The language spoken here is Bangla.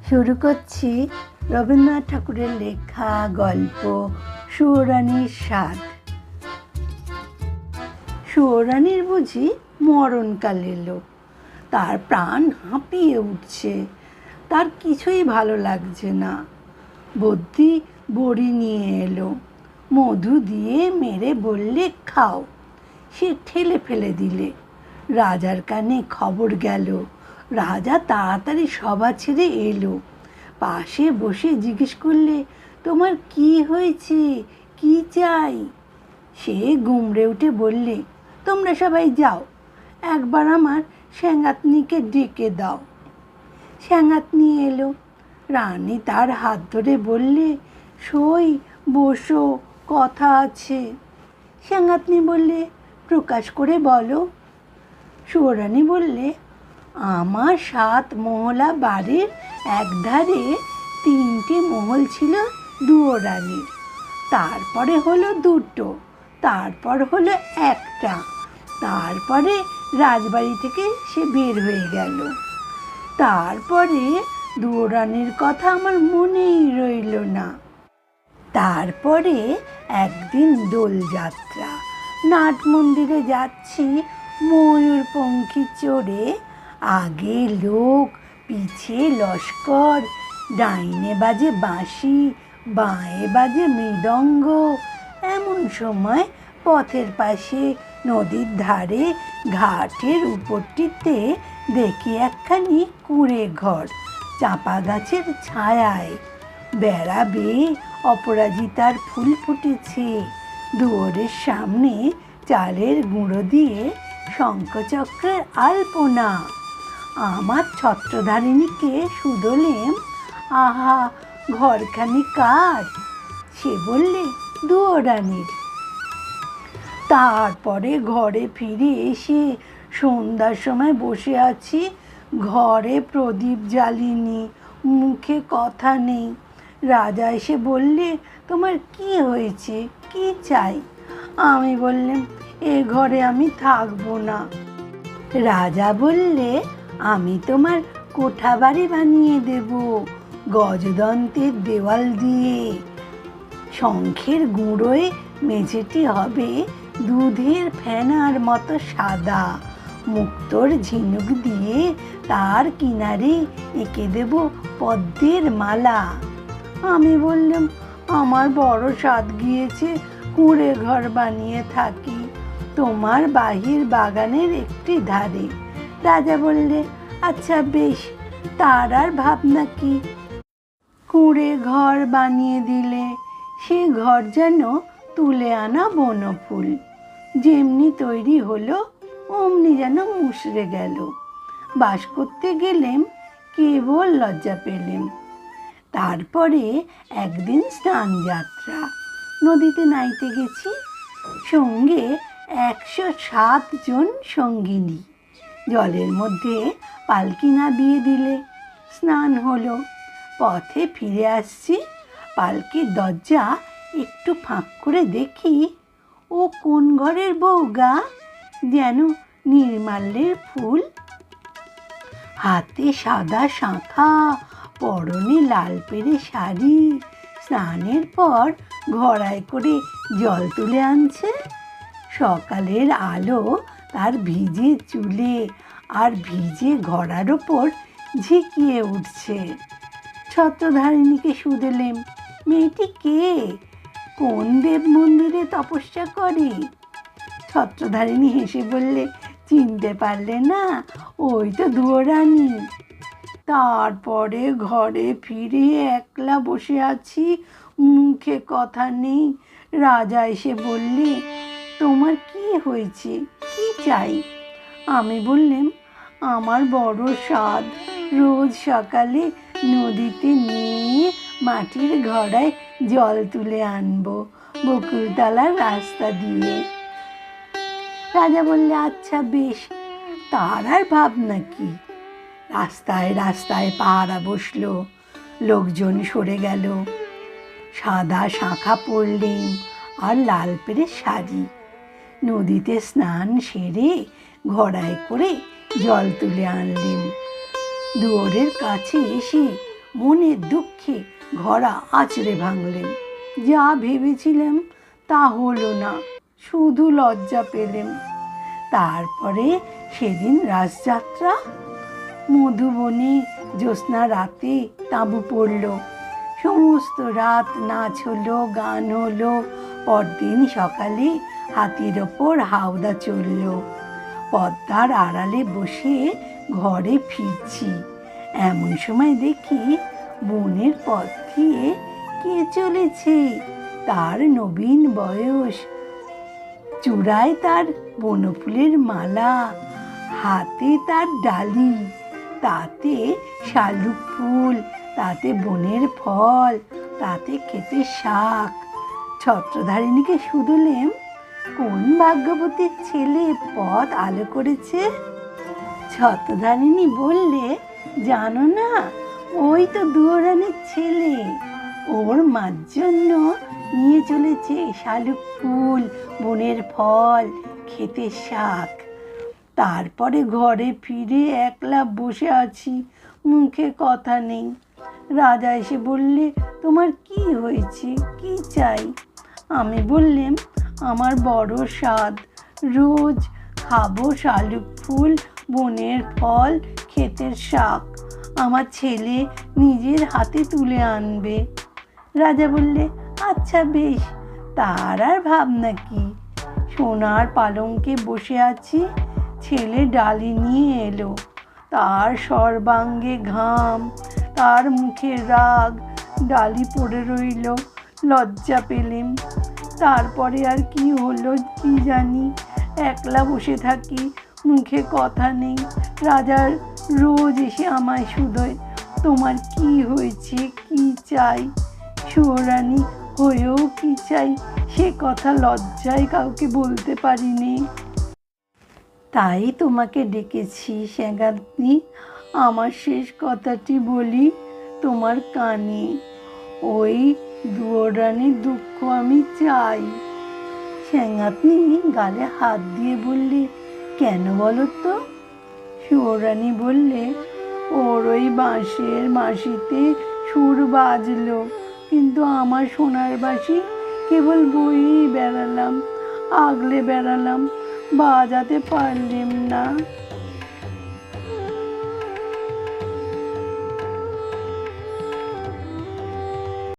শুরু করছি রবীন্দ্রনাথ ঠাকুরের লেখা গল্প সুয়োরানীর স্বাদ। সুয়োরানীর বুঝি মরণকাল এলো। তার প্রাণ হাঁপিয়ে উঠছে, তার কিছুই ভালো লাগছে না। বদ্যি বড়ি নিয়ে এলো, মধু দিয়ে মেরে বললে খাও। সে ঠেলে ফেলে দিলে। রাজার কানে খবর গেল। রাজা তাড়াতাড়ি সভা ছেড়ে এলো। পাশে বসে জিজ্ঞেস করলে, তোমার কি হয়েছে, কি চাই? সে গুমড়ে উঠে বললে, তোমরা সবাই যাও, একবার আমার স্যাঙাতনিকে ডেকে দাও। স্যাঙাতনি এলো। রানী তার হাত ধরে বললে, সই বসো, কথা আছে। স্যাঙাতনি বললে, প্রকাশ করে বলো। সুয়োরানী বললে, আমার 7 মহলা বাড়ির একধারে 3টে মহল ছিল দুয়োরানীর, তারপরে হলো 2টো, তারপর হলো 1টা, তারপরে রাজবাড়ি থেকে সে বের হয়ে গেল। তারপরে দুয়োরানীর কথা আমার মনেই রইল না। তারপরে একদিন দোলযাত্রা, নাট মন্দিরে যাচ্ছি ময়ূরপঙ্খী চড়ে, আগে লোক, পিছে লস্কর, ডাইনে বাজে বাঁশি, বাঁয়ে বাজে মৃদঙ্গ। এমন সময় পথের পাশে নদীর ধারে ঘাটের উপরটিতে দেখি একখানি কুঁড়ে ঘর, চাঁপা গাছের ছায়ায়। বেড়া বেয়ে অপরাজিতার ফুল ফুটেছে। দুয়ারের সামনে চালের গুঁড়ো দিয়ে শঙ্খচক্রের আলপনা। আমার ছত্রধারিণীকে শুধোলেম, আহা, ঘরখানি কার? সে বললে, দুয়োরানীর। তারপরে ঘরে ফিরে এসে সন্ধ্যার সময় বসে আছি, ঘরে প্রদীপ জ্বালিনি, মুখে কথা নেই। রাজা এসে বললে, তোমার কি হয়েছে, কি চাই? আমি বললাম, এ ঘরে আমি থাকবো না। রাজা বললে, আমি তোমার কোঠা বাড়ি বানিয়ে দেব, গজদন্তের দেওয়াল দিয়ে। শঙ্খের গুঁড়োয় মেঝেটি হবে দুধের ফেনার মতো সাদা, মুক্তোর ঝিনুক দিয়ে তার কিনারে এঁকে দেব পদ্মের মালা। আমি বললাম, আমার বড় স্বাদ গিয়েছে, কুঁড়ে ঘর বানিয়ে থাকি তোমার বাহির বাগানের একটি ধারে। রাজা বললে, আচ্ছা বেশ, তার আর ভাবনা কি। কুঁড়ে ঘর বানিয়ে দিলে। সে ঘর যেন তুলে আনা বনফুল, যেমনি তৈরি হলো অমনি যেন মুষড়ে গেল। বাস করতে গেলেম, কেবল লজ্জা পেলেম। তারপরে একদিন স্নান যাত্রা, নদীতে নাইতে গেছি, সঙ্গে 107 জন সঙ্গিনী। জলের মধ্যে পালকি নামিয়ে দিলে, স্নান হলো। পথে ফিরে আসছি, পালকির দরজা একটু ফাঁক করে দেখি, ও কোন ঘরের বউ গা, যেন নির্মাল্যের ফুল। হাতে সাদা শাঁখা, পরনে লাল পেরে শাড়ি, স্নানের পর ঘড়ায় করে জল তুলে আনছে। সকালের আলো তার ভিজে চুলে আর ভিজে ঘড়ার ওপর ঝিকিয়ে উঠছে। ছত্রধারিণীকে শুধেলেম, মেয়েটি কে, কোন দেব মন্দিরে তপস্যা করে? ছত্রধারিণী হেসে বললে, চিনতে পারলে না, ওই তো দুয়োরানী। তারপরে ঘরে ফিরে একলা বসে আছি, মুখে কথা নেই। রাজা এসে বললে, তোমার কি হয়েছে, কি চাই? আমি বললাম, আমার বড় স্বাদ, রোজ সকালে নদীতে নিয়ে মাটির ঘড়ায় জল তুলে আনবো বকুলতলার রাস্তা দিয়ে। রাজা বললে, আচ্ছা বেশ, তার আর ভাবনা কি। রাস্তায় রাস্তায় পাহারা বসলো, লোকজন সরে গেল। সাদা শাঁখা পরলেন আর লাল পেরে শাড়ি। নদীতে স্নান সেরে ঘড়ায় করে জল তুলে আনলেন। দুয়ারের কাছে এসে মনের দুঃখে ঘড়া আঁচড়ে ভাঙলেন। যা ভেবেছিলাম তা হলো না, শুধু লজ্জা পেলেম। তারপরে সেদিন রাসযাত্রা। মধুবনে জ্যোৎস্না রাতে তাঁবু পড়ল। সমস্ত রাত নাচ হলো, গান হলো। পরদিন সকালে হাতির ওপর হাওদা চলল। পদ্মার আড়ালে বসে ঘরে ফিরছি, এমন সময় দেখি বনের পথ দিয়ে কে চলেছে। তার নবীন বয়স, চূড়ায় তার বনফুলের মালা, হাতে তার ডালি, তাতে শালুক ফুল, তাতে বনের ফল, তাতে ক্ষেতের শাক। ছত্রধারিণীকে শুধলেম, কোন ভাগ্যবতীর ছেলে পথ আলো করেছে? ছত্রধারিণী বললে, জানো না, ওই তো দুয়োরানির ছেলে। ওর মার জন্য নিয়ে চলেছে শালুক ফুল, বনের ফল, ক্ষেতের শাক। তারপরে ঘরে ফিরে একলা বসে আছি, মুখে কথা নেই। রাজা এসে বললে, তোমার কি হয়েছে, কি চাই? আমি বললেম, আমার বড় স্বাদ, রোজ খাবো শালুক ফুল, বনের ফল, ক্ষেতের শাক। আমার ছেলে নিজের হাতে তুলে আনবে। রাজা বললে, আচ্ছা বেশ, তার আর ভাবনা কি। সোনার পালঙ্কে বসে আছি, ছেলে ডালি নিয়ে এলো। তার সর্বাঙ্গে ঘাম, তার মুখে রাগ, ডালি পড়ে রইল। লজ্জা পেলেম। তারপরে আর কি হলো কি জানি, একলা বসে থাকি, মুখে কথা নেই। রাজার রোজ এসে আমায় শুধোয়, তোমার কি হয়েছে, কি চাই? সুয়োরানী হয়েও কি চাই, সে কথা লজ্জায় কাউকে বলতে পারিনি। তাই তোমাকে ডেকেছি সেঙ্গাতনি, আমার শেষ কথাটি বলি তোমার কানে। ওই দুয়োরানির দুঃখ আমি চাই। সেঙ্গাতনি গালে হাত দিয়ে বললে, কেন বলো তো? সুয়োরানী বললে, ওর ওই বাঁশের বাঁশিতে সুর বাজলো, কিন্তু আমার সোনার বাঁশি কেবল বইয়েই বেড়ালাম, আগলে বেড়ালাম, বাজাতে পারলেম না।